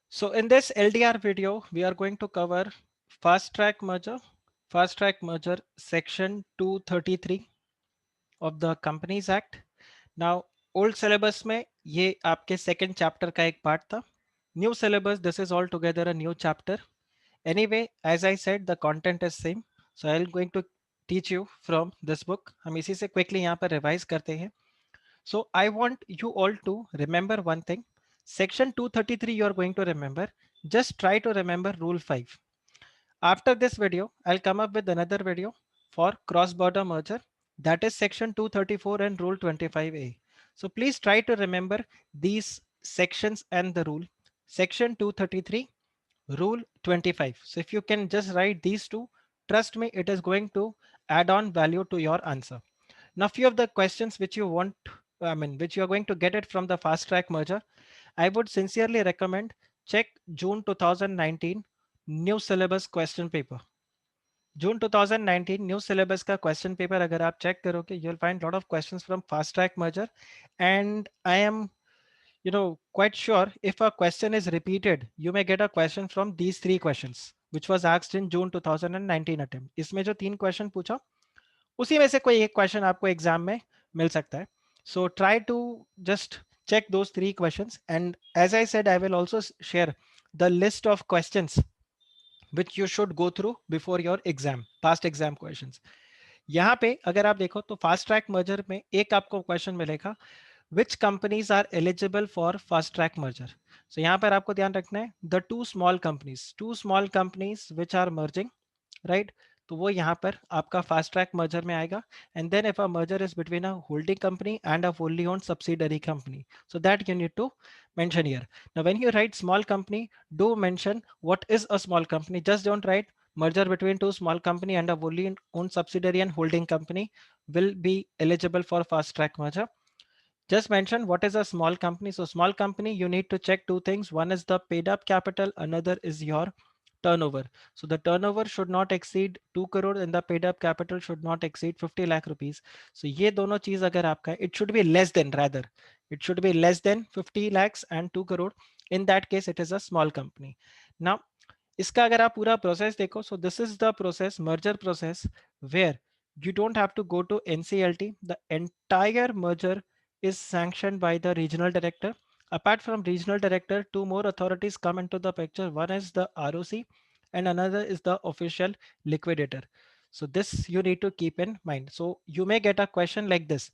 So in this LDR video, we are going to cover fast track merger section 233 of the Companies Act. Now, old syllabus में ये आपके second chapter का एक part था. New syllabus, this is altogether a new chapter. Anyway, as I said, the content is same. So I'm going to teach you from this book. हम इसी से quickly यहाँ पर revise करते हैं. So I want you all to remember one thing. Section 233 you are going to remember. Just try to remember rule 5. After this video, I'll come up with another video for cross-border merger. That is section 234 and rule 25A. So please try to remember these sections and the rule. Section 233, rule 25. So if you can just write these two, trust me, it is going to add on value to your answer. Now, few of the questions which you want, which you are going to get it from the fast track merger, I would sincerely recommend check June 2019 new syllabus question paper. June 2019 new syllabus का question paper अगर आप check करोगे, you'll find lot of questions from fast track merger, and I am quite sure if a question is repeated, you may get a question from these three questions, which was asked in June 2019 attempt. इसमें जो तीन question पूछा उसी में से कोई एक question आपको एग्जाम में मिल सकता है. So try to just check those three questions, and as I said, I will also share the list of questions which you should go through before your exam, past exam questions. यहाँ पे अगर आप देखो तो fast track merger में एक आपको question मिलेगा, which companies are eligible for fast track merger. So यहाँ पर आपको ध्यान रखना है the two small companies which are merging, right? तो वो यहाँ पर आपका फास्ट ट्रैक मर्जर में आएगा. And then if a merger is between a holding company and a wholly owned subsidiary company, so that you need to mention here. Now when you write small company, do mention what is a small company. Just don't write merger between two small company and a wholly owned subsidiary and holding company will be eligible for fast track merger. Just mention what is a small company. So small company, you need to check two things. One is the paid up capital, another is your turnover. So the turnover should not exceed 2 crore and the paid up capital should not exceed 50 lakh rupees. So ये दोनों चीज अगर आपका है, it should be less than, rather it should be less than 50 lakhs and 2 crore. In that case, it is a small company. Now इसका अगर आप पूरा प्रोसेस देखो, so this is the process, merger process, where you don't have to go to NCLT. The entire merger is sanctioned by the regional director. Apart from regional director, two more authorities come into the picture. One is the ROC and another is the official liquidator. So this you need to keep in mind. So you may get a question like this: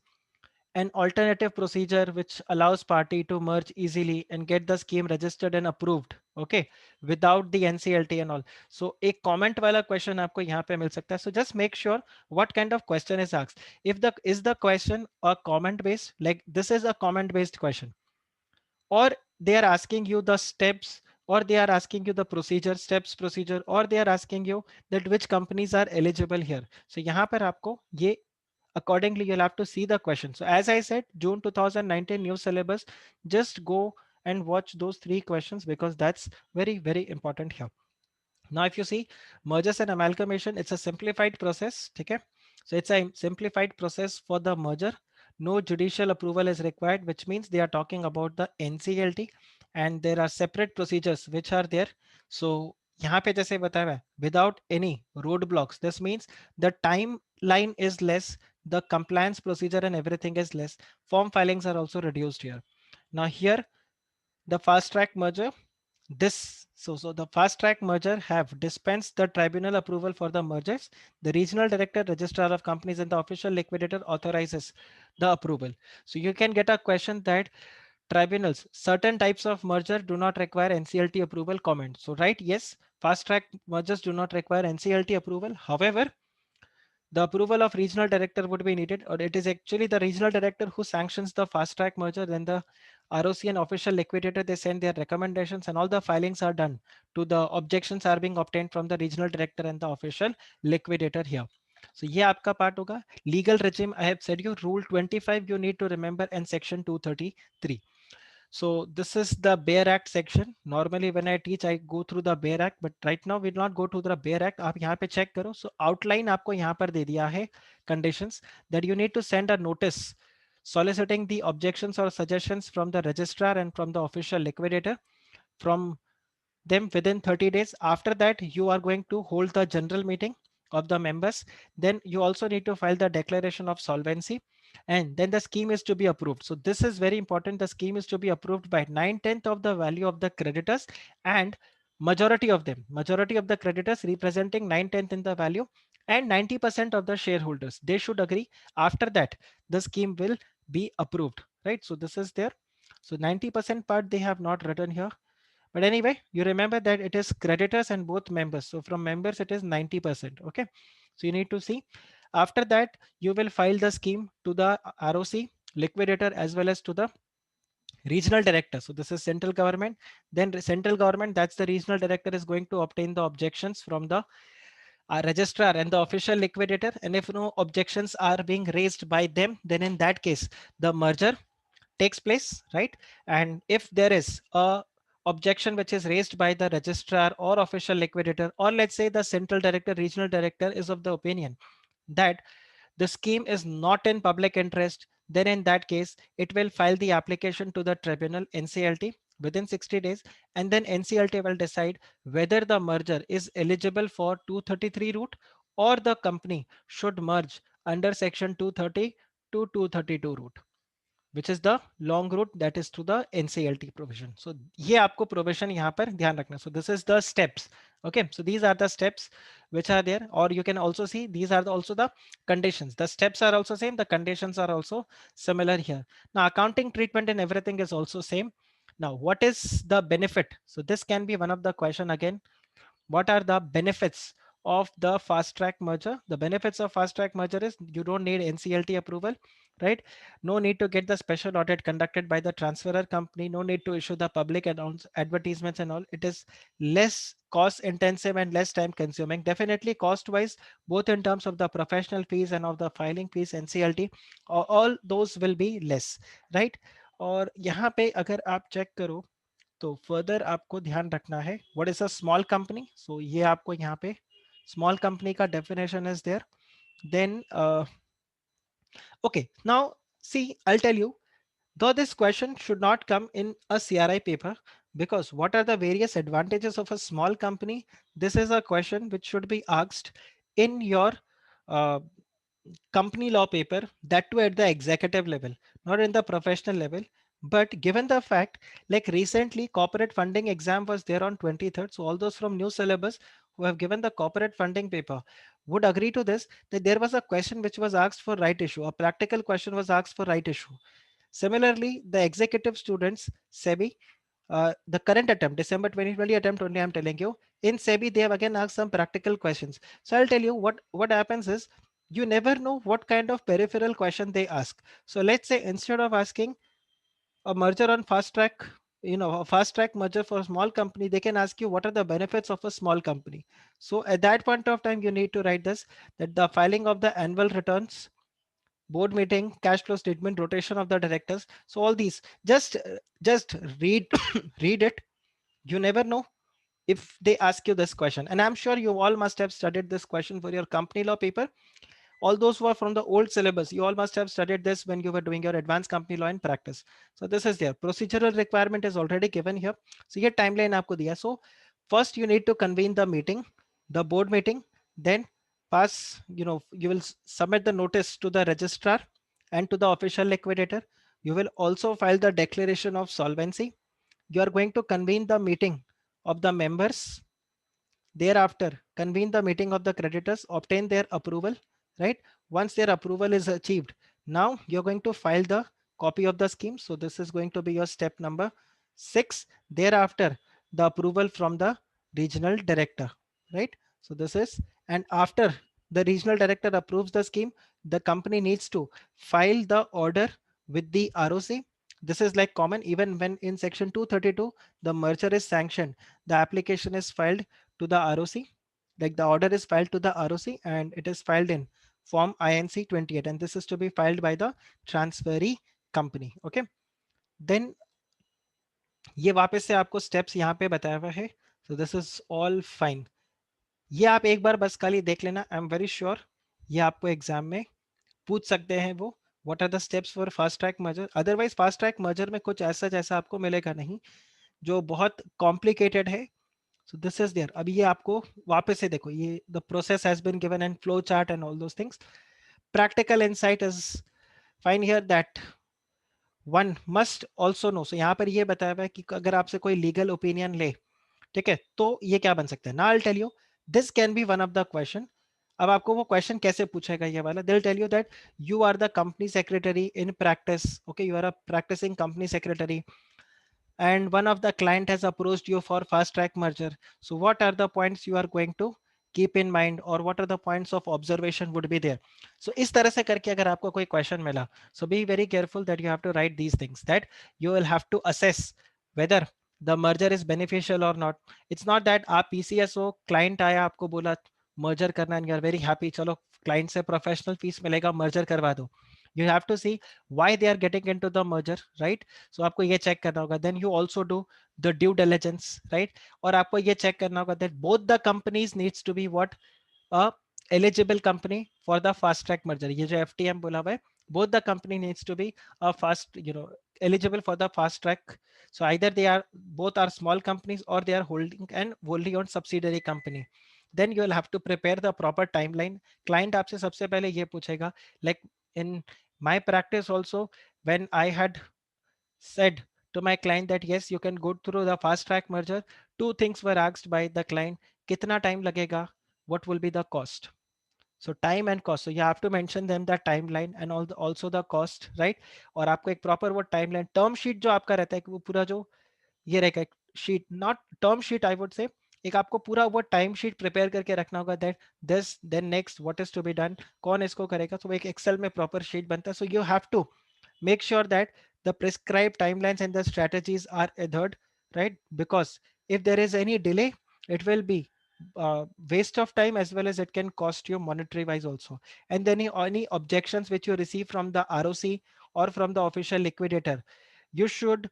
an alternative procedure which allows party to merge easily and get the scheme registered and approved, okay, without the NCLT and all. So एक comment वाला question आपको यहाँ पे मिल सकता है. So just make sure what kind of question is asked. If the is the question a comment based, like this is a comment based question, or they are asking you the steps, or they are asking you the procedure, steps procedure, or they are asking you that which companies are eligible here. So यहाँ पर आपको ये accordingly you'll have to see the question. So as I said, June 2019 new syllabus, just go and watch those three questions because that's very, very important here. Now if you see mergers and amalgamation, it's a simplified process. Okay, so it's a simplified process for the merger. No judicial approval is required, which means they are talking about the NCLT, and there are separate procedures which are there. So यहाँ पे जैसे बताया है, without any roadblocks, this means the timeline is less, the compliance procedure and everything is less. Form filings are also reduced here. Now here the fast track merger, so the fast track merger have dispensed the tribunal approval for the mergers. The regional director, registrar of companies and the official liquidator authorizes the approval. So you can get a question that tribunals, certain types of merger do not require NCLT approval, comment. So right, yes, fast track mergers do not require NCLT approval. However, the approval of regional director would be needed, or it is actually the regional director who sanctions the fast track merger. Then the ROC and official liquidator, they send their recommendations and all the filings are done to the objections are being obtained from the regional director and the official liquidator here. So ये आपका part होगा. Legal regime, I have said you, rule 25 you need to remember, and section 233. So this is the Bear Act section. Normally when I teach, I go through the Bear Act, but right now we'll not go to the Bear Act. आप यहाँ पे check करो. So outline आपको यहाँ पर दे दिया है conditions that you need to send a notice soliciting the objections or suggestions from the registrar and from the official liquidator. From them within 30 days. After that, you are going to hold the general meeting of the members. Then you also need to file the declaration of solvency, and then the scheme is to be approved. So this is very important. The scheme is to be approved by 9/10 of the value of the creditors, and majority of the creditors representing 9/10 in the value, and 90% of the shareholders, they should agree. After that, the scheme will be approved, right? So this is there. So 90% part they have not written here. But anyway, you remember that it is creditors and both members. So from members, it is 90%. Okay. So you need to see. After that, you will file the scheme to the ROC, liquidator, as well as to the regional director. So this is central government. Then central government, that's the regional director, is going to obtain the objections from the registrar and the official liquidator. And if no objections are being raised by them, then in that case, the merger takes place, right? And if there is a objection which is raised by the registrar or official liquidator, or let's say the central director, regional director is of the opinion that the scheme is not in public interest, then in that case, it will file the application to the tribunal NCLT within 60 days, and then NCLT will decide whether the merger is eligible for 233 route, or the company should merge under section 230 to 232 route, which is the long route, that is to the NCLT provision. So ये आपको provision यहाँ पर ध्यान रखना. So this is the steps. Okay, so these are the steps which are there, or you can also see these are also the conditions. The steps are also same, the conditions are also similar here. Now accounting treatment and everything is also same. Now what is the benefit? So this can be one of the question again. What are the benefits of the fast track merger? The benefits of fast track merger is you don't need NCLT approval, right? No need to get the special audit conducted by the transferor company. No need to issue the public advertisements and all. It is less cost intensive and less time consuming. Definitely cost wise, both in terms of the professional fees and of the filing fees, NCLT, all those will be less, right? और यहाँ पे अगर आप check करो तो further आपको ध्यान रखना है what is a small company. So ये आपको यहाँ पे स्मॉल कंपनी का definition is there. Then okay, now see, I'll tell you, though this question should not come in a CRI paper, because what are the various advantages of a small company? This is a question which should be asked in your uh, company law paper, that too at the executive level, not in the professional level. But given the fact, like recently corporate funding exam was there on 23rd, so all those from new syllabus who have given the corporate funding paper would agree to this, that there was a question which was asked for right issue, a practical question was asked for right issue. Similarly, the executive students, SEBI, the current attempt, December 2020 attempt only I'm telling you, in SEBI, they have again asked some practical questions. So I'll tell you what happens is, you never know what kind of peripheral question they ask. So let's say instead of asking a merger on fast track, a fast track merger for a small company, they can ask you what are the benefits of a small company. So at that point of time, you need to write this, that the filing of the annual returns, board meeting, cash flow statement, rotation of the directors. So all these, just read read it. You never know if they ask you this question, and I'm sure you all must have studied this question for your company law paper. All those who are from the old syllabus, you all must have studied this when you were doing your advanced company law in practice. So this is there. Procedural requirement is already given here. So here timeline aapko diya. So first you need to convene the meeting, the board meeting, then pass, you will submit the notice to the registrar and to the official liquidator. You will also file the declaration of solvency. You are going to convene the meeting of the members. Thereafter, convene the meeting of the creditors, obtain their approval, right? Once their approval is achieved, now you're going to file the copy of the scheme. So this is going to be your step number 6. Thereafter, the approval from the regional director, right? So this is, and after the regional director approves the scheme, the company needs to file the order with the ROC. This is like common, even when in section 232, the merger is sanctioned, the application is filed to the ROC, like the order is filed to the ROC and it is filed in form INC 28, and this is to be filed by the transferee company. Okay, then ये वापस से आपको steps यहाँ पे बताया हुआ है. So this is all fine. ये आप एक बार बस खाली देख लेना. I'm very sure ये आपको एग्जाम में पूछ सकते हैं वो. What are the steps for fast track merger? Otherwise fast track merger में कुछ ऐसा जैसा आपको मिलेगा नहीं जो बहुत complicated है. So this is there. अभी ये आपको वापस से देखो, ये the process has been given and flow chart and all those things. Practical insight is fine here that one must also know. So यहाँ पर ये बताया हुआ है कि अगर आपसे कोई legal opinion ले, ठीक है, तो ये क्या बन सकता है ना। I'll tell you, this can be one of the question. अब आपको वो क्वेश्चन कैसे पूछेगा ये वाला, they'll tell you that you are the company secretary in practice, okay, you are a practicing company secretary, and one of the client has approached you for fast track merger. So what are the points you are going to keep in mind, or what are the points of observation would be there. So इस तरह से करके अगर आपको कोई question मिला, so be very careful that you have to write these things, that you will have to assess whether the merger is beneficial or not. It's not that आप PCS हो, client आया आपको बोला merger करना and you are very happy, चलो client से professional fees मिलेगा, merger करवा दो. You have to see why they are getting into the merger, right? So आपको ये check करना होगा. Then you also do the due diligence, right? और आपको ये check करना होगा that both the companies needs to be what, a eligible company for the fast track merger. ये जो FTM बोला हुआ है, both the company needs to be a fast, eligible for the fast track. So either they are, both are small companies, or they are holding and wholly owned subsidiary company. Then you will have to prepare the proper timeline. Client आपसे सबसे पहले ये पूछेगा, like in my practice also, when I had said to my client that yes, you can go through the fast track merger, two things were asked by the client: कितना time लगेगा, what will be the cost. So time and cost, so you have to mention them the timeline and also the cost, right? और आपको एक proper वो timeline term sheet जो आपका रहता है कि वो पूरा जो ये रहेगा एक sheet, not term sheet I would say, एक आपको पूरा वो टाइम शीट प्रिपेयर करके रखना होगा, that this then next what is to be done, कौन इसको करेगा, तो एक एक्सेल में प्रॉपर शीट बनता है. So you have to make sure that the prescribed timelines and the strategies are adhered, right? Because if there is any delay, it will be waste of time, as well as it can cost you monetary wise also. And then any objections which you receive from the ROC or from the official liquidator, you should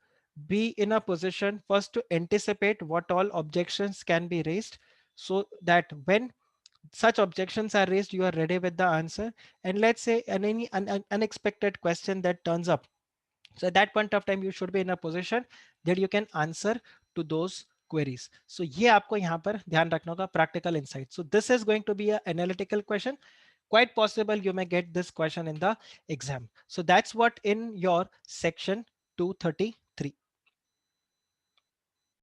be in a position first to anticipate what all objections can be raised, so that when such objections are raised, you are ready with the answer. And let's say any unexpected question that turns up, so at that point of time you should be in a position that you can answer to those queries. So ये आपको यहाँ पर ध्यान रखना होगा, practical insight. So this is going to be an analytical question. Quite possible you may get this question in the exam. So that's what in your section 230